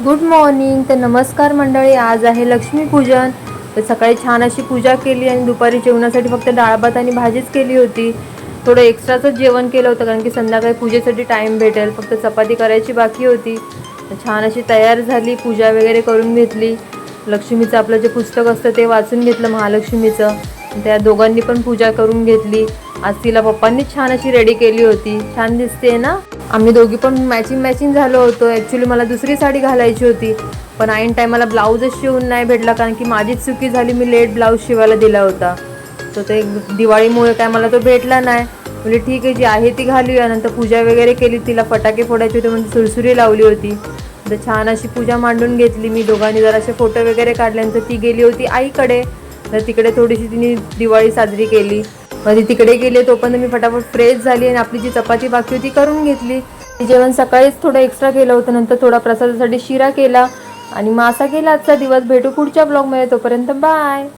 Good morning. तर नमस्कार मंडळी, आज आहे लक्ष्मीपूजन. तर सकाळी छान अशी पूजा केली आणि दुपारी जेवणासाठी फक्त डाळ भात आणि भाजीच केली होती. थोडं एक्स्ट्राचंच जेवण केलं होतं कारण की संध्याकाळी पूजेसाठी टाईम भेटेल. फक्त चपाती करायची बाकी होती. तर छान अशी तयार झाली, पूजा वगैरे करून घेतली. लक्ष्मीचं आपलं जे पुस्तक असतं ते वाचून घेतलं महालक्ष्मीचं. त्या दोघांनी पण पूजा करून घेतली. आज तिला पप्पांनीच छान अशी रेडी केली होती. छान दिसते ना. आम्ही दोघी पण मॅचिंग झालो होतो. ॲक्च्युली मला दुसरी साडी घालायची होती, पण ऐन टायमाला ब्लाऊजच शिवून नाही भेटला कारण की माझीच चुकी झाली. मी लेट ब्लाऊज शिवायला दिला होता, तर ते दिवाळीमुळे काय मला तो भेटला नाही. म्हणजे ठीक आहे, जी आहे ती घालूया. नंतर पूजा वगैरे केली, तिला फटाके फोडायचे होते म्हणजे सुरसुरी लावली होती. तर छान अशी पूजा मांडून घेतली. मी दोघांनी जरासे फोटो वगैरे काढल्यानंतर ती गेली होती आईकडे. तर तिकडे थोडीशी तिने दिवाळी साजरी केली. मध्ये तिकडे गेले तोपर्यंत मी फटाफट फ्रेश झाली आणि आपली जी चपाती बाकी होती करून घेतली. जेवण सकाळीच थोडं एक्स्ट्रा केलं होतं, नंतर थोडा प्रसादासाठी शिरा केला आणि मग असा गेला आजचा दिवस. भेटू पुढच्या ब्लॉगमध्ये, तोपर्यंत बाय.